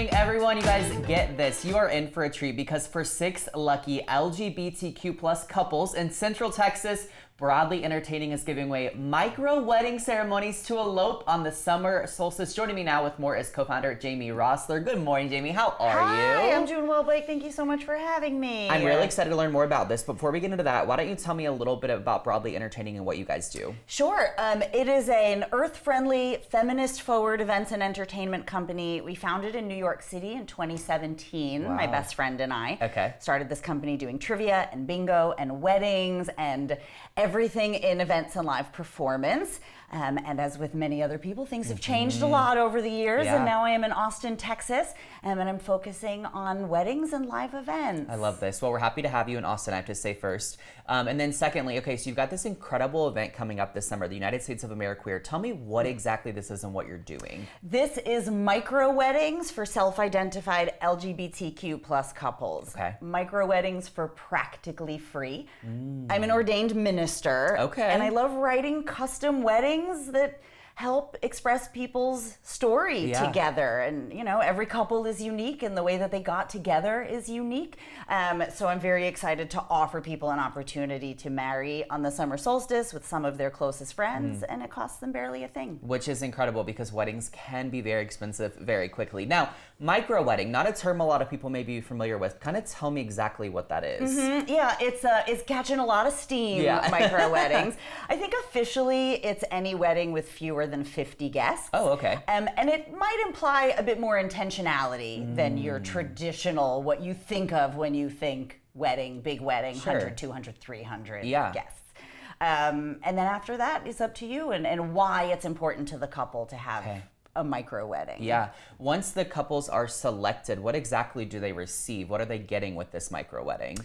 morning, everyone. You guys get this. You are in for a treat because for 6 lucky LGBTQ plus couples in Central Texas, Broadly Entertaining is giving away micro wedding ceremonies to elope on the summer solstice. Joining me now with more is co-founder Jamie Rossler. Good morning, Jamie. How are you? Hi, I'm doing well, Blake. Thank you so much for having me. I'm really excited to learn more about this. Before we get into that, why don't you tell me a little bit about Broadly Entertaining and what you guys do? Sure. It is an earth-friendly, feminist-forward events and entertainment company. We founded in New York City in 2017. Wow. My best friend and I started this company doing trivia and bingo and weddings and everything in events and live performance. And as with many other people, things have changed a lot over the years. Yeah. And now I am in Austin, Texas, and I'm focusing on weddings and live events. I love this. Well, we're happy to have you in Austin, I have to say first. And then secondly, okay, so you've got this incredible event coming up this summer, the United States of AmeriQueer. Tell me what exactly this is and what you're doing. This is micro weddings for self-identified LGBTQ plus couples. Okay. Micro weddings for practically free. I'm an ordained minister. Okay. And I love writing custom weddings that help express people's story together. And, you know, every couple is unique and the way that they got together is unique. So I'm very excited to offer people an opportunity to marry on the summer solstice with some of their closest friends, and it costs them barely a thing. Which is incredible because weddings can be very expensive very quickly. Now, micro wedding, not a term a lot of people may be familiar with. Kind of tell me exactly what that is. Yeah, it's catching a lot of steam, micro weddings. I think officially it's any wedding with fewer than 50 guests. Oh, okay. And it might imply a bit more intentionality than your traditional, what you think of when you think wedding, big wedding, 100, 200, 300 guests. And then after that, it's up to you and why it's important to the couple to have a micro wedding. Yeah. Once the couples are selected, what exactly do they receive? What are they getting with this micro wedding?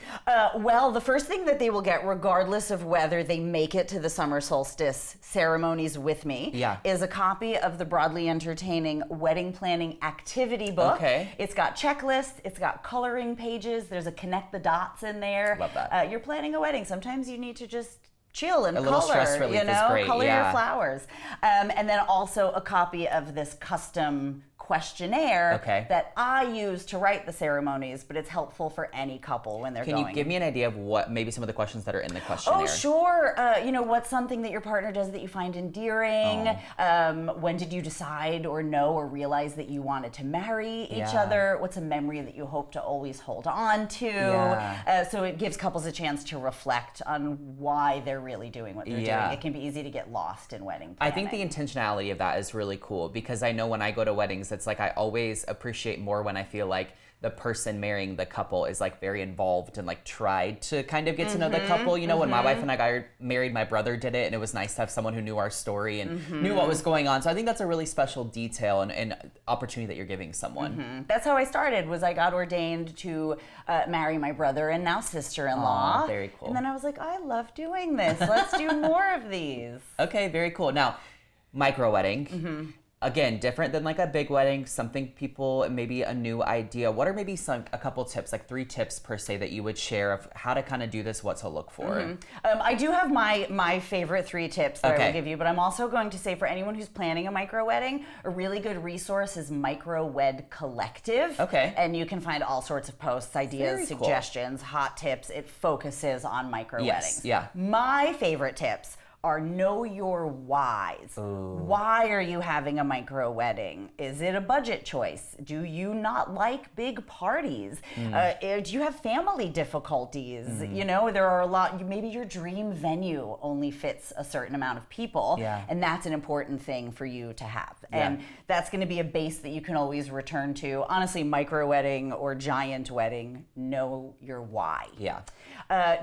Well, the first thing that they will get, regardless of whether they make it to the summer solstice ceremonies with me, is a copy of the Broadly Entertaining Wedding Planning Activity Book. Okay. It's got checklists, it's got coloring pages, there's a connect the dots in there. Love that. You're planning a wedding. Sometimes you need to just chill and little color, stress relief you know, is great. color your flowers. And then also a copy of this custom questionnaire that I use to write the ceremonies, but it's helpful for any couple when they're going. Can you give me an idea of what maybe some of the questions that are in the questionnaire? Oh, sure. You know, what's something that your partner does that you find endearing? When did you decide or know or realize that you wanted to marry each other? What's a memory that you hope to always hold on to? So it gives couples a chance to reflect on why they're really doing what they're doing. It can be easy to get lost in wedding planning. I think the intentionality of that is really cool because I know when I go to weddings, it's like I always appreciate more when I feel like the person marrying the couple is like very involved and like tried to kind of get to know the couple. You know, when my wife and I got married, my brother did it, and it was nice to have someone who knew our story and knew what was going on. So I think that's a really special detail and opportunity that you're giving someone. That's how I started, was I got ordained to marry my brother and now sister-in-law. Very cool. And then I was like, I love doing this. Let's do more of these. Okay, very cool. Now, micro wedding. Again, different than like a big wedding, something people, maybe a new idea. What are maybe a couple tips, like 3 tips per se that you would share of how to kind of do this, what to look for? I do have my favorite 3 tips that I will give you, but I'm also going to say for anyone who's planning a micro wedding, a really good resource is Micro Wed Collective. And you can find all sorts of posts, ideas, suggestions, hot tips. It focuses on micro weddings. My favorite tips are know your whys. Why are you having a micro wedding? Is it a budget choice? Do you not like big parties? Do you have family difficulties? You know, there are a lot, maybe your dream venue only fits a certain amount of people, and that's an important thing for you to have. And that's gonna be a base that you can always return to. Honestly, micro wedding or giant wedding, know your why.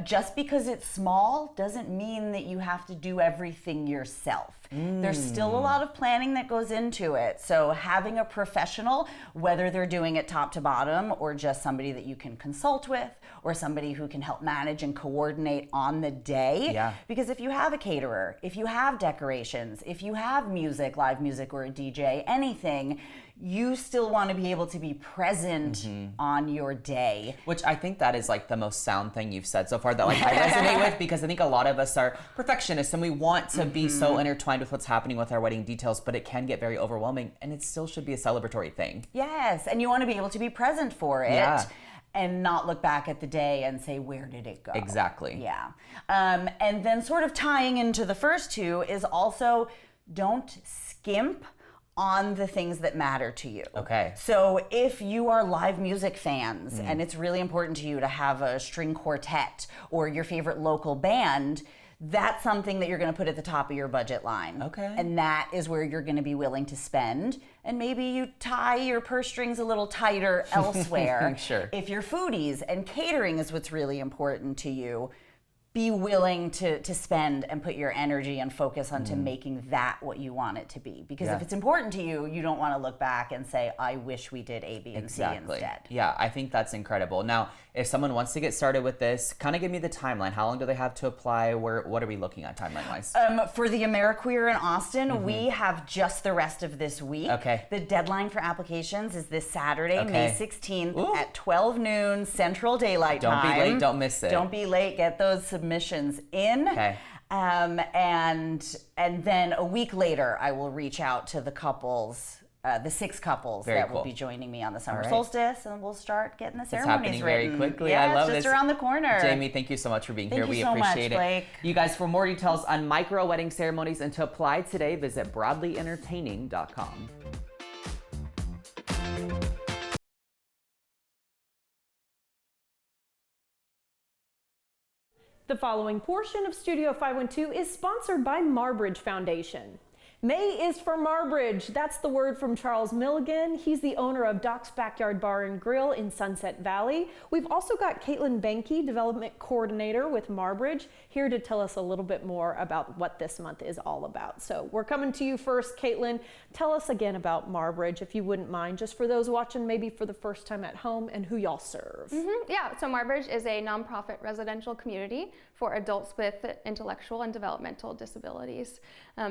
Just because it's small doesn't mean that you have to do everything yourself. There's still a lot of planning that goes into it. So having a professional, whether they're doing it top to bottom or just somebody that you can consult with or somebody who can help manage and coordinate on the day. Because if you have a caterer, if you have decorations, if you have music, live music or a DJ, anything, you still want to be able to be present on your day. Which I think that is like the most sound thing you've said so far that like I resonate with, because I think a lot of us are perfectionists and we want to be so intertwined behind with what's happening with our wedding details, but it can get very overwhelming, and it still should be a celebratory thing. Yes, and you want to be able to be present for it. And not look back at the day and say, where did it go? Exactly. Yeah. And then sort of tying into the first two is also don't skimp on the things that matter to you. Okay. So if you are live music fans and it's really important to you to have a string quartet or your favorite local band, that's something that you're going to put at the top of your budget line. Okay. And that is where you're going to be willing to spend. And maybe you tie your purse strings a little tighter elsewhere. Sure. If you're foodies and catering is what's really important to you, be willing to spend and put your energy and focus onto making that what you want it to be. Because if it's important to you, you don't want to look back and say, I wish we did A, B, and C instead. Yeah, I think that's incredible. Now, if someone wants to get started with this, kind of give me the timeline. How long do they have to apply? What are we looking at timeline-wise? For the AmeriQueer in Austin, we have just the rest of this week. Okay. The deadline for applications is this Saturday, May 16th at 12 noon Central Daylight Time. Don't be late, don't miss it. Don't be late, get those submissions in. Okay. And then a week later, I will reach out to the couples, the 6 couples that will be joining me on the summer solstice, and we'll start getting the ceremonies written. Very quickly. Yeah, I love it's this. just around the corner. Jamie, thank you so much for being here. We appreciate it. Blake. You guys, for more details on micro wedding ceremonies and to apply today, visit broadlyentertaining.com. The following portion of Studio 512 is sponsored by Marbridge Foundation. May is for Marbridge. That's the word from Charles Milligan. He's the owner of Doc's Backyard Bar and Grill in Sunset Valley. We've also got Caitlin Benke, Development Coordinator with Marbridge, here to tell us a little bit more about what this month is all about. So we're coming to you first, Caitlin. Tell us again about Marbridge, if you wouldn't mind, just for those watching maybe for the first time at home, and who y'all serve. Yeah, so Marbridge is a nonprofit residential community for adults with intellectual and developmental disabilities.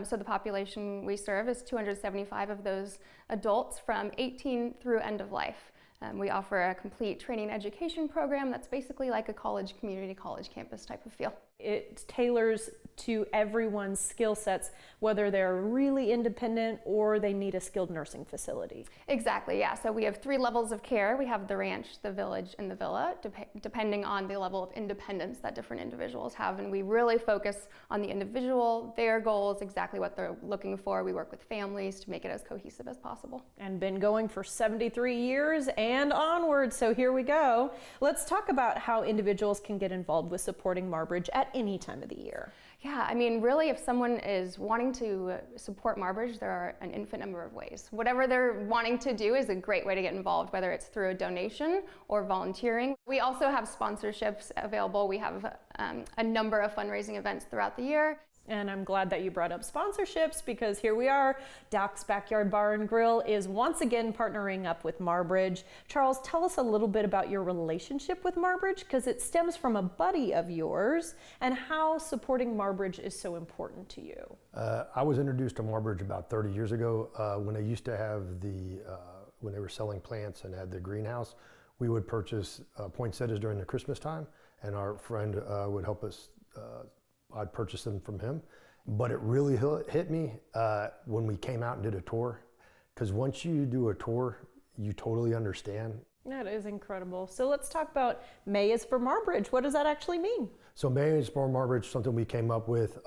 So the population we serve is 275 of those adults from 18 through end of life. We offer a complete training education program that's basically like a college, community college campus type of feel. It tailors to everyone's skill sets, whether they're really independent or they need a skilled nursing facility. Exactly, yeah. So we have 3 levels of care. We have the ranch, the village, and the villa, depending on the level of independence that different individuals have. And we really focus on the individual, their goals, exactly what they're looking for. We work with families to make it as cohesive as possible. And been going for 73 years and onward, so here we go. Let's talk about how individuals can get involved with supporting Marbridge at any time of the year. Yeah, I mean, really, if someone is wanting to support Marbridge, there are an infinite number of ways. Whatever they're wanting to do is a great way to get involved, whether it's through a donation or volunteering. We also have sponsorships available. We have a number of fundraising events throughout the year. And I'm glad that you brought up sponsorships, because here we are. Doc's Backyard Bar and Grill is once again partnering up with Marbridge. Charles, tell us a little bit about your relationship with Marbridge, because it stems from a buddy of yours, and how supporting Marbridge is so important to you. I was introduced to Marbridge about 30 years ago when they used to have when they were selling plants and had the greenhouse. We would purchase poinsettias during the Christmas time, and our friend would help us. I'd purchase them from him. But it really hit me when we came out and did a tour, because once you do a tour, you totally understand. That is incredible. So let's talk about May is for Marbridge. What does that actually mean? So May is for Marbridge, something we came up with.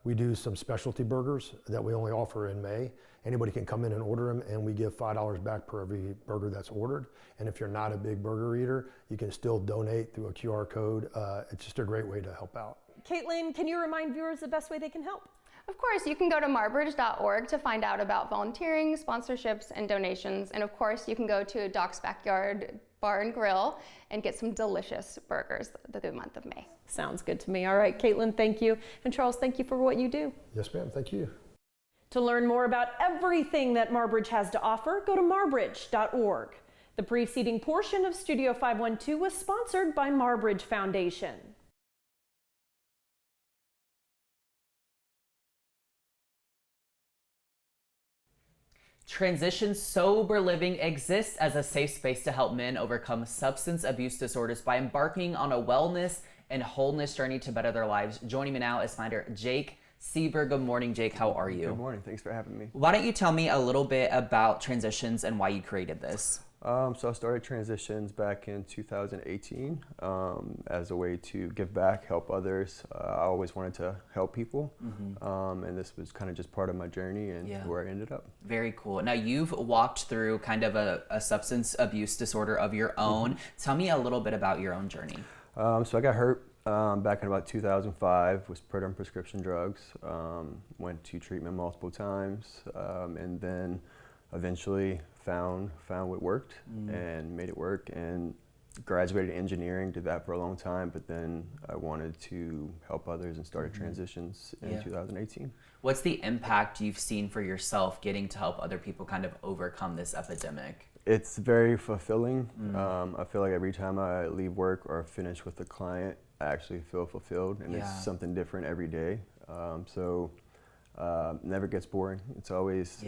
We do some specialty burgers that we only offer in May. Anybody can come in and order them, and we give $5 back per every burger that's ordered. And if you're not a big burger eater, you can still donate through a QR code. It's just a great way to help out. Caitlin, can you remind viewers the best way they can help? Of course, you can go to marbridge.org to find out about volunteering, sponsorships, and donations. And of course, you can go to Doc's Backyard Bar and Grill and get some delicious burgers through the month of May. Sounds good to me. All right, Caitlin, thank you. And Charles, thank you for what you do. Yes, ma'am. Thank you. To learn more about everything that Marbridge has to offer, go to marbridge.org. The preceding portion of Studio 512 was sponsored by Marbridge Foundation. Transition Sober Living exists as a safe space to help men overcome substance abuse disorders by embarking on a wellness and wholeness journey to better their lives. Joining me now is founder Jake Sieber. Good morning, Jake. How are you? Good morning. Thanks for having me. Why don't you tell me a little bit about Transitions and why you created this? So I started Transitions back in 2018 as a way to give back, help others. I always wanted to help people, and this was kind of just part of my journey and where I ended up. Very cool. Now, you've walked through kind of a substance abuse disorder of your own. Tell me a little bit about your own journey. So I got hurt back in about 2005, was put on prescription drugs, went to treatment multiple times, and then eventually found what worked and made it work, and graduated engineering, did that for a long time, but then I wanted to help others and started Transitions in 2018. What's the impact you've seen for yourself getting to help other people kind of overcome this epidemic? It's very fulfilling. I feel like every time I leave work or finish with a client, I actually feel fulfilled, and it's something different every day. Never gets boring. It's always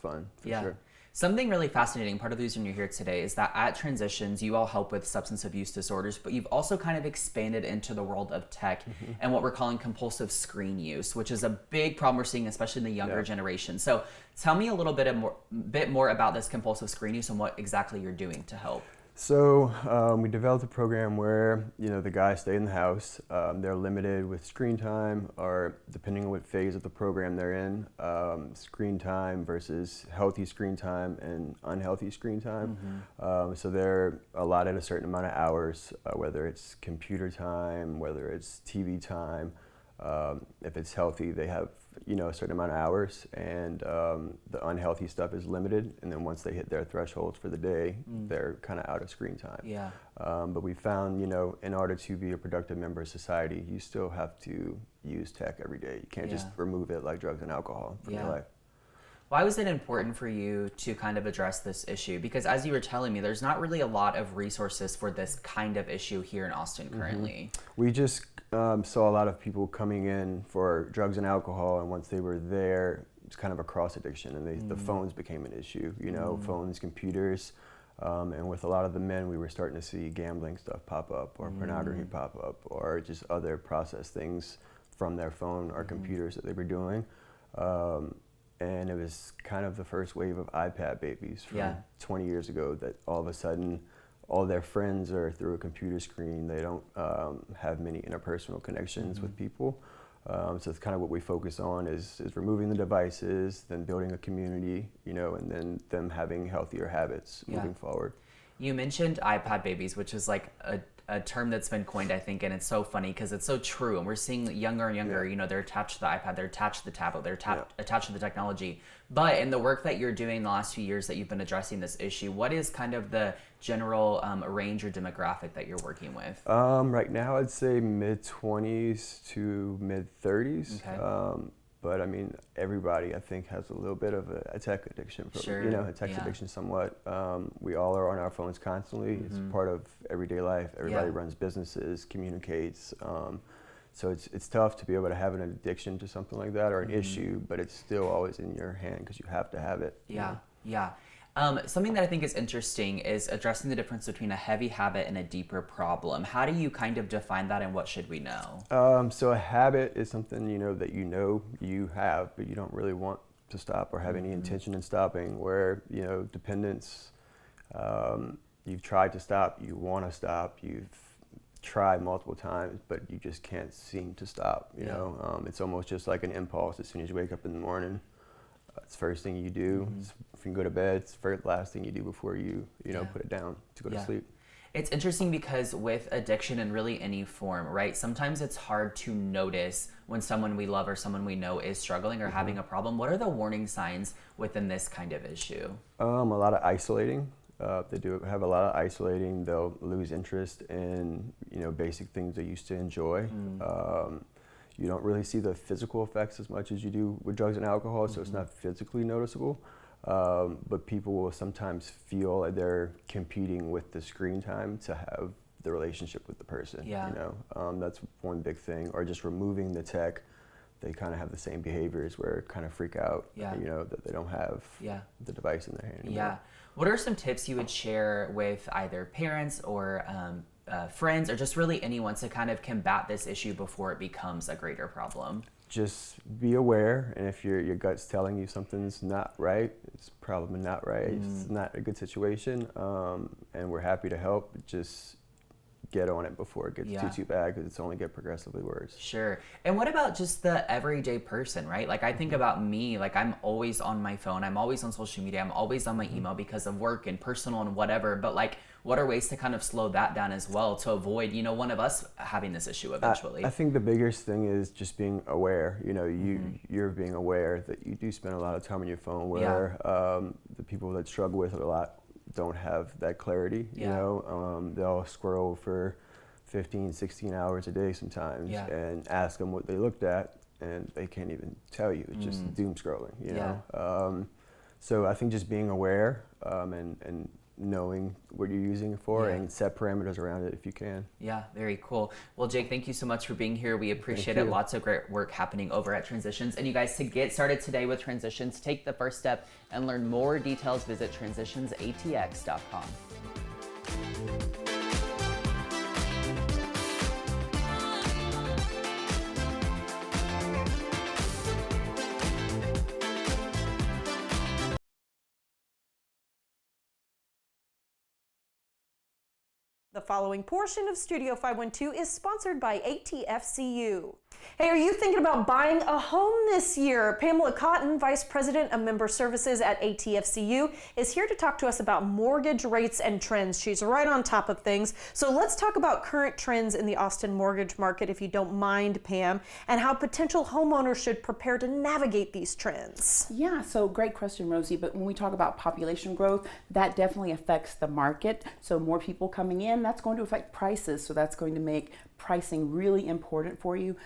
fun, for sure. Something really fascinating, part of the reason you're here today, is that at Transitions, you all help with substance abuse disorders, but you've also kind of expanded into the world of tech and what we're calling compulsive screen use, which is a big problem we're seeing, especially in the younger generation. So tell me a little bit more about this compulsive screen use and what exactly you're doing to help. So we developed a program where, the guys stay in the house. They're limited with screen time, or depending on what phase of the program they're in, screen time versus healthy screen time and unhealthy screen time. So they're allotted a certain amount of hours, whether it's computer time, whether it's TV time. If it's healthy, they have a certain amount of hours, and the unhealthy stuff is limited, and then once they hit their thresholds for the day, they're kind of out of screen time. But we found, in order to be a productive member of society, you still have to use tech every day. You can't just remove it like drugs and alcohol from your life. Why was it important for you to kind of address this issue? Because as you were telling me, there's not really a lot of resources for this kind of issue here in Austin currently. We just saw a lot of people coming in for drugs and alcohol, and once they were there, it's kind of a cross addiction, and the phones became an issue, phones, computers, and with a lot of the men, we were starting to see gambling stuff pop up, or pornography pop up, or just other processed things from their phone or computers that they were doing. And it was kind of the first wave of iPad babies from 20 years ago, that all of a sudden all their friends are through a computer screen. They don't have many interpersonal connections with people. So it's kind of what we focus on is removing the devices, then building a community, and then them having healthier habits moving forward. You mentioned iPad babies, which is like a term that's been coined, I think, and it's so funny because it's so true. And we're seeing younger and younger, they're attached to the iPad, they're attached to the tablet, they're attached to the technology. But in the work that you're doing the last few years that you've been addressing this issue, what is kind of the general range or demographic that you're working with? Right now, I'd say mid-20s to mid-30s. Okay. But I mean, everybody, I think, has a little bit of a tech addiction. A tech addiction somewhat. We all are on our phones constantly. It's part of everyday life. Everybody runs businesses, communicates. So it's tough to be able to have an addiction to something like that, or an issue, but it's still always in your hand because you have to have it. Something that I think is interesting is addressing the difference between a heavy habit and a deeper problem. How do you kind of define that, and what should we know? So a habit is something that you have, but you don't really want to stop or have any intention in stopping. Where dependence, you've tried to stop, you want to stop, you've tried multiple times, but you just can't seem to stop. It's almost just like an impulse. As soon as you wake up in the morning, it's the first thing you do. If you go to bed, it's the last thing you do before you put it down to go to sleep. It's interesting because with addiction in really any form, right? Sometimes it's hard to notice when someone we love or someone we know is struggling or having a problem. What are the warning signs within this kind of issue? A lot of isolating. They do have a lot of isolating. They'll lose interest in basic things they used to enjoy. You don't really see the physical effects as much as you do with drugs and alcohol, so it's not physically noticeable. But people will sometimes feel like they're competing with the screen time to have the relationship with the person. That's one big thing. Or just removing the tech, they kind of have the same behaviors where it kind of freak out, that they don't have the device in their hand anymore. What are some tips you would share with either parents or friends, or just really anyone, to kind of combat this issue before it becomes a greater problem? just be aware, and if your gut's telling you something's not right, it's probably not right. It's not a good situation, and we're happy to help. Just get on it before it gets too bad, because it's only get progressively worse. Sure. And what about just the everyday person, right? Like I think about me, like I'm always on my phone, I'm always on social media, I'm always on my email because of work and personal and whatever, but like what are ways to kind of slow that down as well to avoid, you know, one of us having this issue eventually? I think the biggest thing is just being aware. You know, you're being aware that you do spend a lot of time on your phone, where the people that struggle with it a lot don't have that clarity, you know. They'll scroll for 15, 16 hours a day sometimes, and ask them what they looked at, and they can't even tell you. It's just doom scrolling, you know. So I think just being aware, and knowing what you're using it for, and set parameters around it if you can. Yeah, very cool. Well, Jake, thank you so much for being here. We appreciate it. Lots of great work happening over at Transitions. And you guys, to get started today with Transitions, take the first step and learn more details. Visit transitionsatx.com. The following portion of Studio 512 is sponsored by ATFCU. Hey, are you thinking about buying a home this year? Pamela Cotton, Vice President of Member Services at ATFCU, is here to talk to us about mortgage rates and trends. She's right on top of things. So let's talk about current trends in the Austin mortgage market, if you don't mind, Pam, and how potential homeowners should prepare to navigate these trends. Yeah, so great question, Rosie. But when we talk about population growth, that definitely affects the market. So more people coming in, that's going to affect prices. So that's going to make pricing really important for you.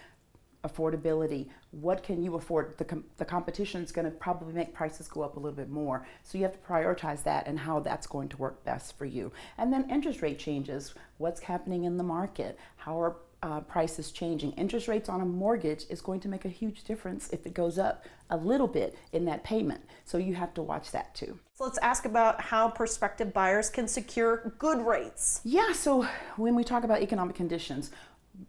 Affordability. What can you afford? The competition is going to probably make prices go up a little bit more. So you have to prioritize that and how that's going to work best for you. And then interest rate changes. What's happening in the market? How are prices changing? Interest rates on a mortgage is going to make a huge difference if it goes up a little bit in that payment. So you have to watch that too. So let's ask about how prospective buyers can secure good rates. Yeah, so when we talk about economic conditions,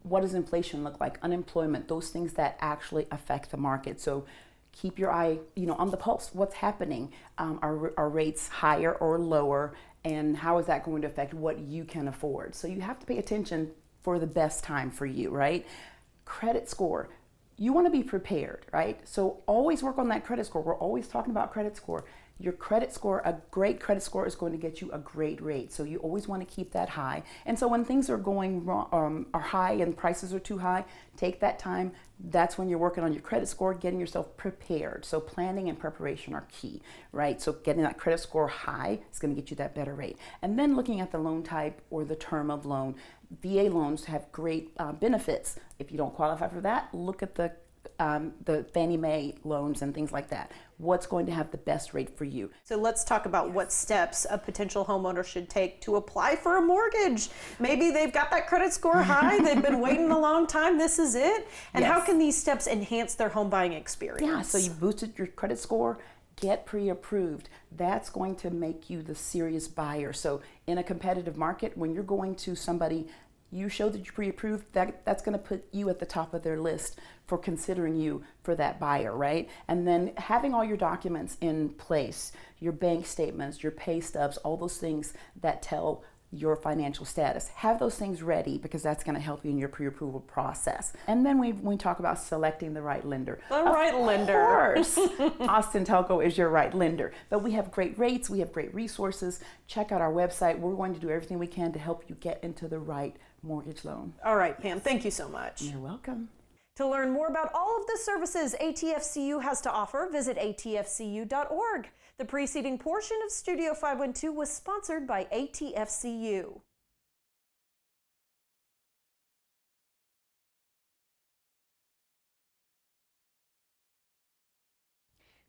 what does inflation look like? Unemployment, those things that actually affect the market. So keep your eye, on the pulse. What's happening? Are rates higher or lower? And how is that going to affect what you can afford? So you have to pay attention for the best time for you, right? Credit score. You want to be prepared, right? So always work on that credit score. We're always talking about credit score. Your credit score, a great credit score is going to get you a great rate. So you always want to keep that high. And so when things are going wrong, are high and prices are too high, take that time. That's when you're working on your credit score, getting yourself prepared. So planning and preparation are key, right? So getting that credit score high is going to get you that better rate. And then looking at the loan type or the term of loan. VA loans have great benefits. If you don't qualify for that, look at the Fannie Mae loans and things like that. What's going to have the best rate for you? So let's talk about what steps a potential homeowner should take to apply for a mortgage. Maybe they've got that credit score high, they've been waiting a long time, this is it. And how can these steps enhance their home buying experience? Yeah, so you boosted your credit score, get pre-approved. That's going to make you the serious buyer. So in a competitive market, when you're going to somebody, you show that you're pre-approved, that's going to put you at the top of their list for considering you for that buyer, right? And then having all your documents in place, your bank statements, your pay stubs, all those things that tell your financial status. Have those things ready because that's going to help you in your pre-approval process. And then we talk about selecting the right lender. The right lender. Of course, Austin Telco is your right lender. But we have great rates, we have great resources. Check out our website. We're going to do everything we can to help you get into the right mortgage loan. All right, Pam, thank you so much. You're welcome. To learn more about all of the services ATFCU has to offer, visit atfcu.org. The preceding portion of Studio 512 was sponsored by ATFCU.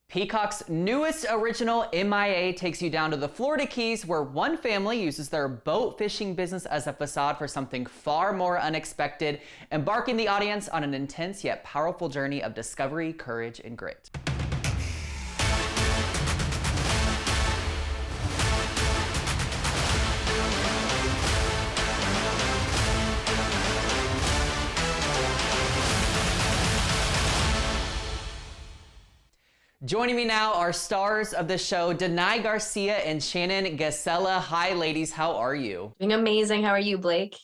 Peacock's newest original, MIA, takes you down to the Florida Keys, where one family uses their boat fishing business as a facade for something far more unexpected, embarking the audience on an intense yet powerful journey of discovery, courage, and grit. Joining me now are stars of the show, Denai Garcia and Shannon Gasella. Hi, ladies. How are you? Doing amazing. How are you, Blake?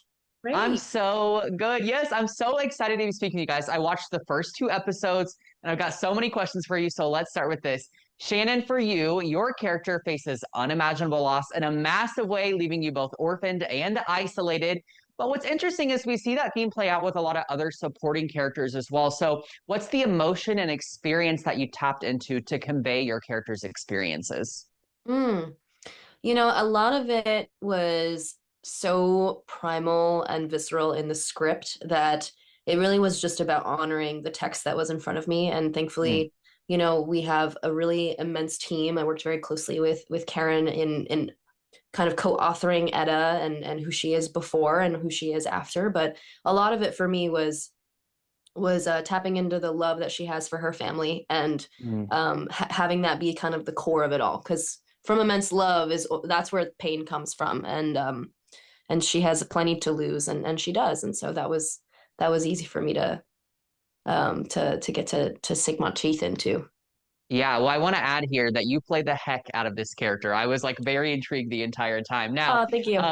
Great. I'm so good. Yes, I'm so excited to be speaking to you guys. I watched the first 2 episodes and I've got so many questions for you. So let's start with this. Shannon, for you, your character faces unimaginable loss in a massive way, leaving you both orphaned and isolated. But what's interesting is we see that theme play out with a lot of other supporting characters as well. So what's the emotion and experience that you tapped into to convey your character's experiences? Mm. You know, a lot of it was so primal and visceral in the script that it really was just about honoring the text that was in front of me. And thankfully, you know, we have a really immense team. I worked very closely with Karen in kind of co-authoring Etta and who she is before and who she is after. But a lot of it for me was tapping into the love that she has for her family and having that be kind of the core of it all. Because from immense love that's where pain comes from, and she has plenty to lose, and she does, and so that was easy for me to get to sink my teeth into. Yeah, well, I want to add here that you play the heck out of this character. I was like very intrigued the entire time. Now, Oh, thank you.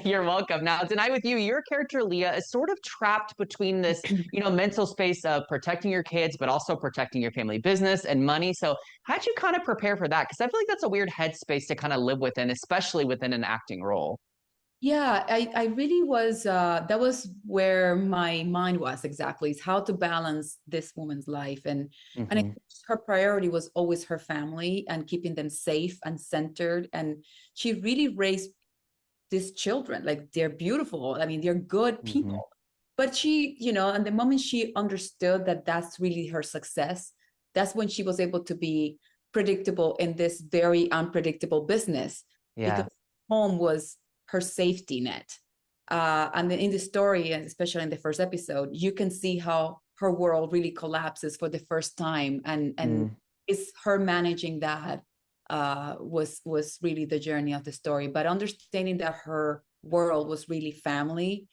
you're welcome. Now, tonight with you, your character Leah is sort of trapped between this, mental space of protecting your kids, but also protecting your family business and money. So, how'd you kind of prepare for that? Because I feel like that's a weird headspace to kind of live within, especially within an acting role. Yeah, I really was, that was where my mind was exactly, is how to balance this woman's life. And I think her priority was always her family and keeping them safe and centered. And she really raised these children, like they're beautiful. I mean, they're good people. But she, and the moment she understood that that's really her success, that's when she was able to be predictable in this very unpredictable business. Yeah. Because home was her safety net. And then in the story, and especially in the first episode, you can see how her world really collapses for the first time. And it's her managing that was really the journey of the story. But understanding that her world was really family,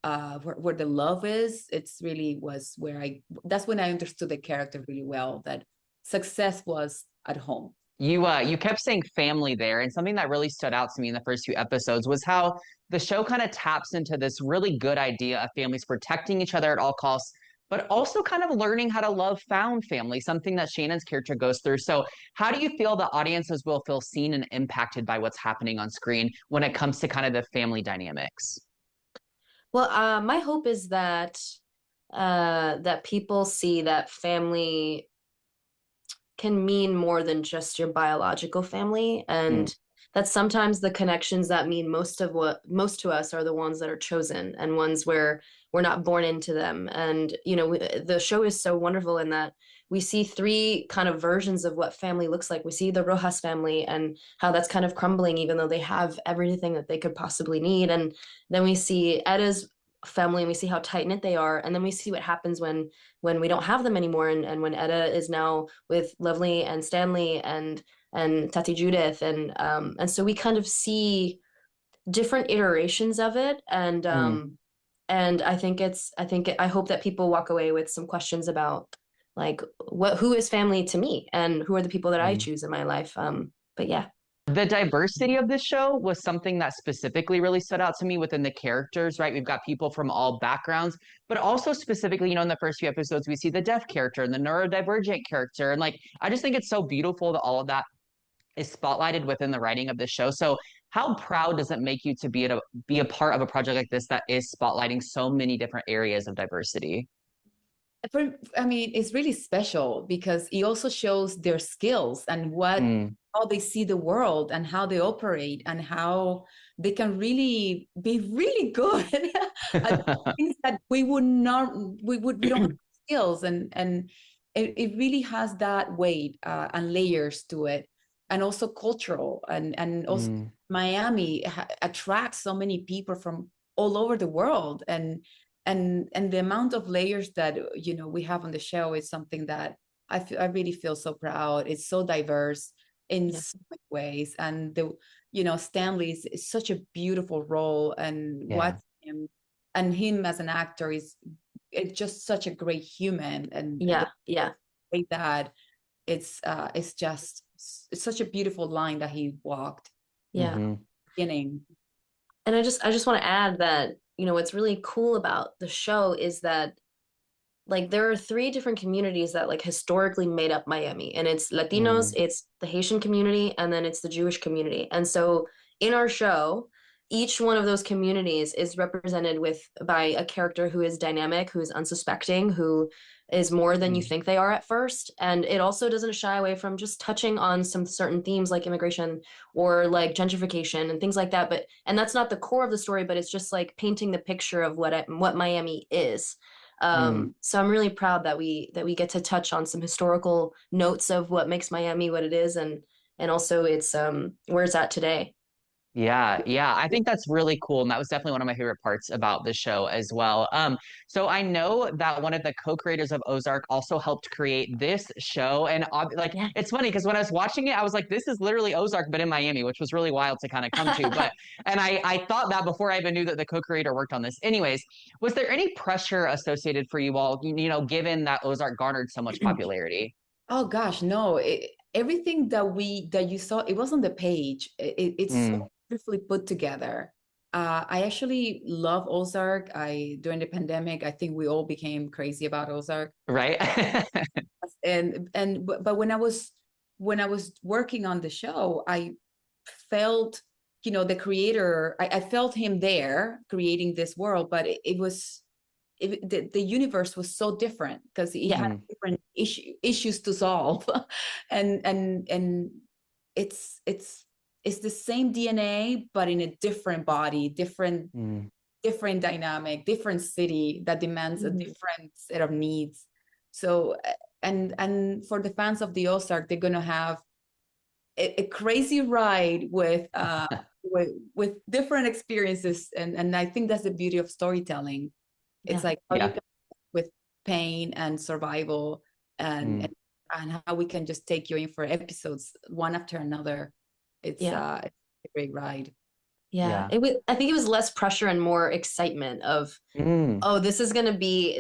where the love is, it's really was that's when I understood the character really well, that success was at home. You kept saying family there, and something that really stood out to me in the first 2 episodes was how the show kind of taps into this really good idea of families protecting each other at all costs, but also kind of learning how to love found family, something that Shannon's character goes through. So how do you feel the audiences will feel seen and impacted by what's happening on screen when it comes to kind of the family dynamics? Well, my hope is that people see that family can mean more than just your biological family, and that sometimes the connections that mean most to us are the ones that are chosen and ones where we're not born into them. And the show is so wonderful in that we see 3 kind of versions of what family looks like. We see the Rojas family and how that's kind of crumbling, even though they have everything that they could possibly need. And then we see Etta's family and we see how tight-knit they are, and then we see what happens when we don't have them anymore, and when Etta is now with Lovely and Stanley and Tati Judith, and so we kind of see different iterations of it, and I hope that people walk away with some questions about like who is family to me and who are the people that I choose in my life. But yeah. The diversity of this show was something that specifically really stood out to me within the characters, right? We've got people from all backgrounds, but also specifically, in the first few episodes, we see the deaf character and the neurodivergent character. And I just think it's so beautiful that all of that is spotlighted within the writing of the show. So how proud does it make you to be a part of a project like this that is spotlighting so many different areas of diversity? I mean, it's really special because it also shows their skills and how they see the world and how they operate and how they can really be really good at things that we don't have skills, and it really has that weight and layers to it, and also cultural, and also Miami attracts so many people from all over the world, and the amount of layers that we have on the show is something that I really feel so proud. It's so diverse in so many ways, and Stanley is such a beautiful role, and watching him and him as an actor it's just such a great human, and great dad. it's such a beautiful line that he walked. Yeah. Beginning. And I just want to add that, you know, what's really cool about the show is that like there are 3 different communities that like historically made up Miami, and it's Latinos, it's the Haitian community, and then it's the Jewish community. And so in our show, each one of those communities is represented by a character who is dynamic, who is unsuspecting, who is more than you think they are at first. And it also doesn't shy away from just touching on some certain themes like immigration or like gentrification and things like that. And that's not the core of the story, but it's just like painting the picture of what Miami is. So I'm really proud that we get to touch on some historical notes of what makes Miami what it is, and also it's where it's at today. Yeah, I think that's really cool, and that was definitely one of my favorite parts about the show as well. So I know that one of the co-creators of Ozark also helped create this show, and it's funny because when I was watching it, I was like, "This is literally Ozark, but in Miami," which was really wild to kind of come to. And I thought that before I even knew that the co-creator worked on this. Anyways, was there any pressure associated for you all, you know, given that Ozark garnered so much popularity? Oh gosh, no! Everything that you saw, it was on the page. It's so beautifully put together. I actually love Ozark. During the pandemic, I think we all became crazy about Ozark. Right. But when I was working on the show, I felt, you know, the creator. I felt him there creating this world, but the universe was so different because he had different issues to solve, and it's the same DNA but in a different body, different dynamic, different city that demands a different set of needs. So and for the fans of the Ozark, they're gonna have a crazy ride with different experiences, and I think that's the beauty of storytelling. It's like how you can with pain and survival, and how we can just take you in for episodes one after another. It's a great ride. I think it was less pressure and more excitement of oh, this is gonna be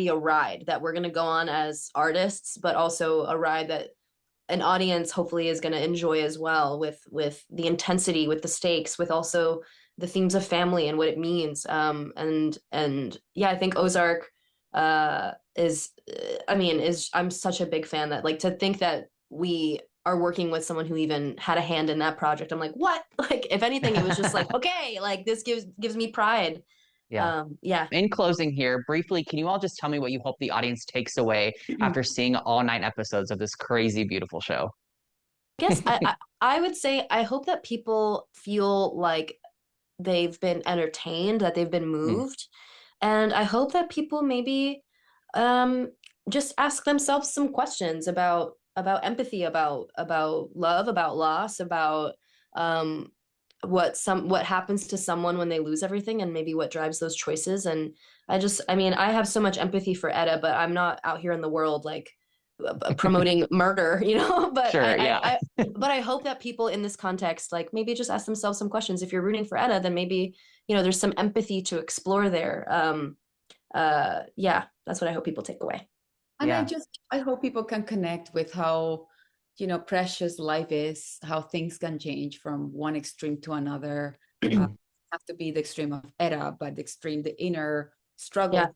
a ride that we're gonna go on as artists, but also a ride that an audience hopefully is gonna enjoy as well, with the intensity, with the stakes, with also the themes of family and what it means. And I think Ozark I'm such a big fan that, like, to think that we are working with someone who even had a hand in that project. I'm like, what? Like, if anything, it was just like, okay, like this gives me pride. In closing here, briefly, can you all just tell me what you hope the audience takes away after seeing all 9 episodes of this crazy, beautiful show? Yes, I would say I hope that people feel like they've been entertained, that they've been moved. And I hope that people maybe just ask themselves some questions about empathy, about love, about loss, about what happens to someone when they lose everything, and maybe what drives those choices. And I have so much empathy for Etta, but I'm not out here in the world like promoting murder, you know. But sure, but I hope that people in this context, like, maybe just ask themselves some questions. If you're rooting for Etta, then maybe, you know, there's some empathy to explore there. That's what I hope people take away. And I hope people can connect with how, you know, precious life is, how things can change from one extreme to another. Have to be the extreme of Etta, but the inner struggle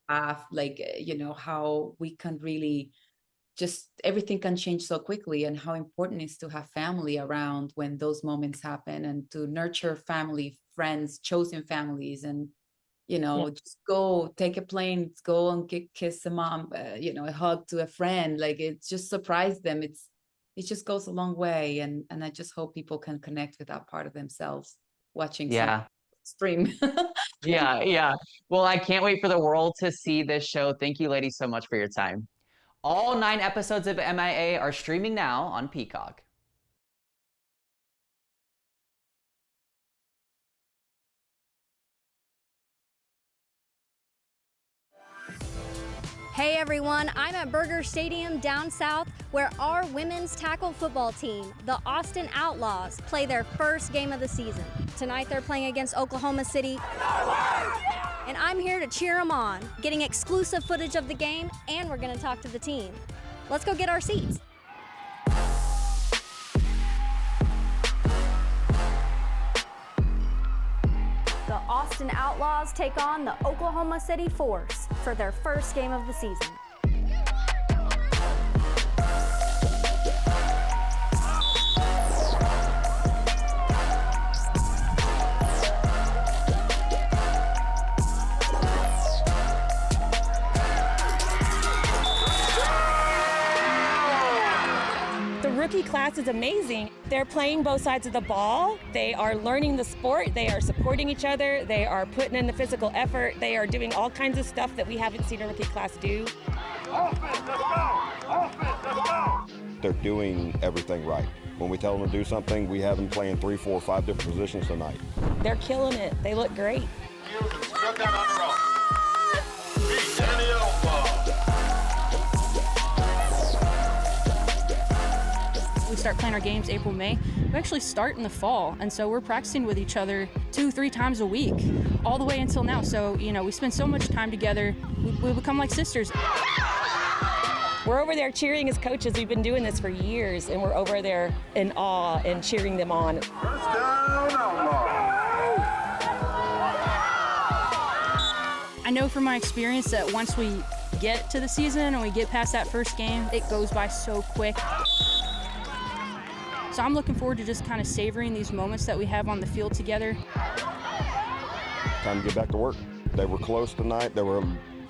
path, like, you know, how we can really just, everything can change so quickly, and how important it is to have family around when those moments happen, and to nurture family, friends, chosen families, and, you know, just go take a plane, go and kiss a mom, you know, a hug to a friend, like, it just surprise them. It just goes a long way, and I just hope people can connect with that part of themselves watching stream. Well, I can't wait for the world to see this show. Thank you, ladies, so much for your time. All 9 episodes of MIA are streaming now on Peacock. Hey everyone, I'm at Burger Stadium down south, where our women's tackle football team, the Austin Outlaws, play their first game of the season. Tonight they're playing against Oklahoma City, and I'm here to cheer them on, getting exclusive footage of the game, and we're gonna talk to the team. Let's go get our seats. The Austin Outlaws take on the Oklahoma City Force for their first game of the season. Rookie class is amazing. They're playing both sides of the ball. They are learning the sport. They are supporting each other. They are putting in the physical effort. They are doing all kinds of stuff that we haven't seen a rookie class do. Offense, let's go! Offense, let's go! They're doing everything right. When we tell them to do something, we have them playing 3, 4, 5 different positions tonight. They're killing it. They look great. We start playing our games April, May. We actually start in the fall, and so we're practicing with each other 2-3 times a week, all the way until now. So, you know, we spend so much time together, we become like sisters. We're over there cheering as coaches. We've been doing this for years, and we're over there in awe and cheering them on. First down, Outlaw. I know from my experience that once we get to the season and we get past that first game, it goes by so quick. So I'm looking forward to just kind of savoring these moments that we have on the field together. Time to get back to work. They were close tonight. There were a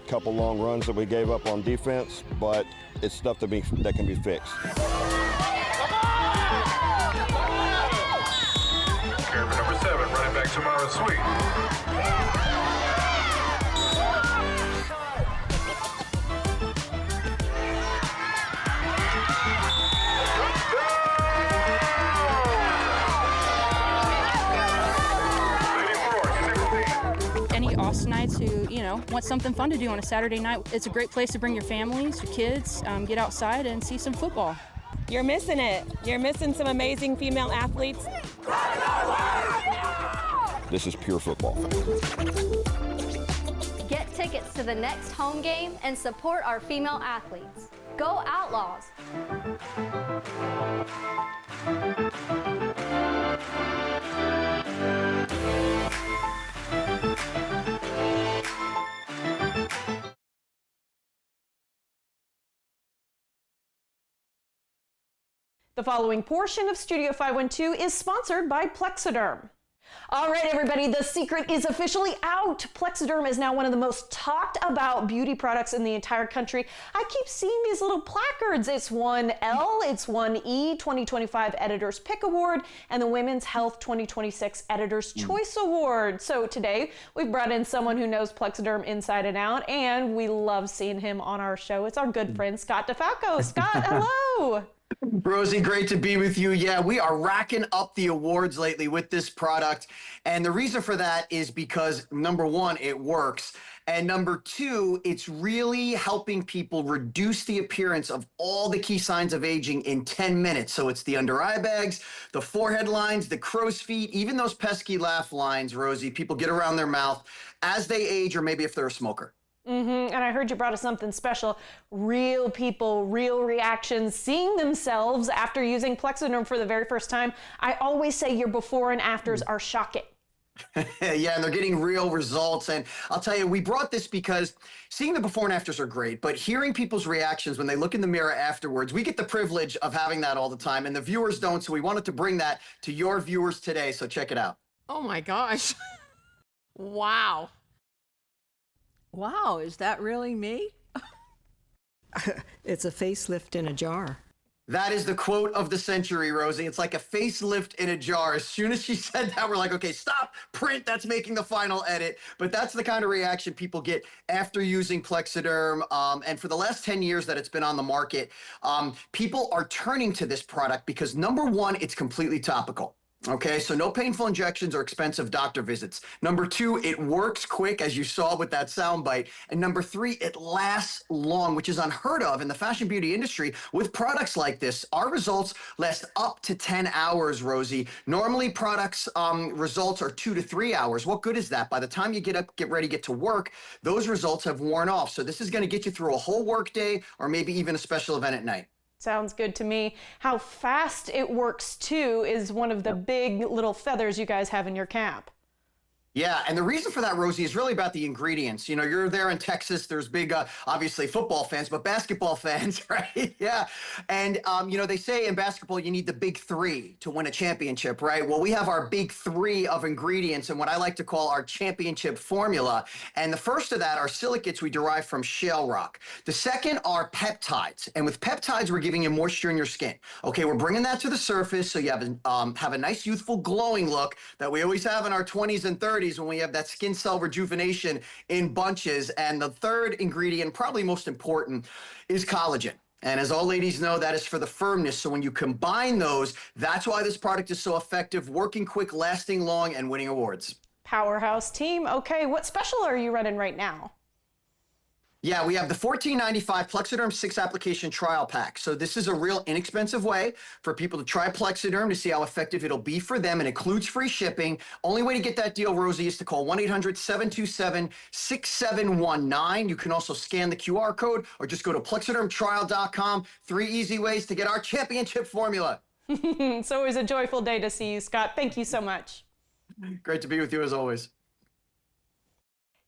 couple long runs that we gave up on defense, but it's stuff that can be fixed. Carry number 7, running back Tamara Sweet. Austinites who, you know, want something fun to do on a Saturday night. It's a great place to bring your families, your kids, get outside and see some football. You're missing it. You're missing some amazing female athletes. This is pure football. Get tickets to the next home game and support our female athletes. Go Outlaws! The following portion of Studio 512 is sponsored by Plexiderm. All right, everybody, the secret is officially out. Plexiderm is now one of the most talked about beauty products in the entire country. I keep seeing these little placards. It's won L, it's won E 2025 Editor's Pick Award, and the Women's Health 2026 Editor's Choice Award. So today, we've brought in someone who knows Plexiderm inside and out, and we love seeing him on our show. It's our good friend, Scott DeFalco. Scott, hello. Rosie, great to be with you. Yeah, we are racking up the awards lately with this product. And the reason for that is because, number one, it works. And number two, it's really helping people reduce the appearance of all the key signs of aging in 10 minutes. So it's the under eye bags, the forehead lines, the crow's feet, even those pesky laugh lines, Rosie, people get around their mouth as they age, or maybe if they're a smoker. And I heard you brought us something special. Real people, real reactions, seeing themselves after using Plexiderm for the very first time. I always say your before and afters are shocking. Yeah, and they're getting real results. And I'll tell you, we brought this because seeing the before and afters are great, but hearing people's reactions when they look in the mirror afterwards, we get the privilege of having that all the time, and the viewers don't. So we wanted to bring that to your viewers today. So check it out. Oh my gosh. Wow. Wow, is that really me? It's a facelift in a jar. That is the quote of the century, Rosie. It's like a facelift in a jar. As soon as she said that, we're like, okay, stop, print, that's making the final edit. But that's the kind of reaction people get after using Plexiderm. And for the last 10 years that it's been on the market, people are turning to this product because, number one, it's completely topical. Okay, so no painful injections or expensive doctor visits. Number two, it works quick, as you saw with that soundbite. And number three, it lasts long, which is unheard of in the fashion beauty industry. With products like this, our results last up to 10 hours, Rosie. Normally, products results are 2 to 3 hours. What good is that? By the time you get up, get ready, get to work, those results have worn off. So this is going to get you through a whole work day or maybe even a special event at night. Sounds good to me. How fast it works, too, is one of the big little feathers you guys have in your cap. Yeah, and the reason for that, Rosie, is really about the ingredients. You know, you're there in Texas. There's big, obviously, football fans, but basketball fans, right? Yeah. And, you know, they say in basketball, you need the big three to win a championship, right? Well, we have our big three of ingredients and what I like to call our championship formula. And the first of that are silicates we derive from shale rock. The second are peptides. And with peptides, we're giving you moisture in your skin. Okay, we're bringing that to the surface so you have a nice, youthful, glowing look that we always have in our 20s and 30s when we have that skin cell rejuvenation in bunches. And the third ingredient, probably most important, is collagen. And as all ladies know, that is for the firmness. So when you combine those, that's why this product is so effective, working quick, lasting long, and winning awards. Powerhouse team. Okay, what special are you running right now? Yeah, we have the $14.95 Plexiderm 6 application trial pack. So this is a real inexpensive way for people to try Plexiderm to see how effective it'll be for them. It includes free shipping. Only way to get that deal, Rosie, is to call 1-800-727-6719. You can also scan the QR code or just go to plexidermtrial.com. 3 easy ways to get our championship formula. It's always a joyful day to see you, Scott. Thank you so much. Great to be with you as always.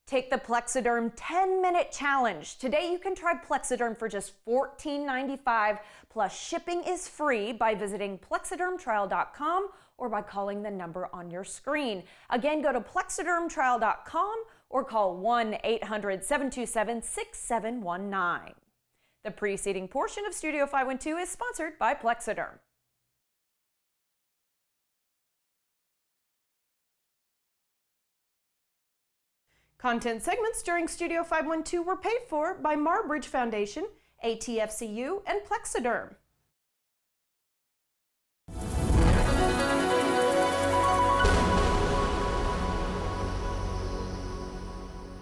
Take the Plexiderm 10-minute challenge. Today you can try Plexiderm for just $14.95, plus shipping is free by visiting plexidermtrial.com or by calling the number on your screen. Again, go to plexidermtrial.com or call 1-800-727-6719. The preceding portion of Studio 512 is sponsored by Plexiderm. Content segments during Studio 512 were paid for by Marbridge Foundation, ATFCU, and Plexiderm.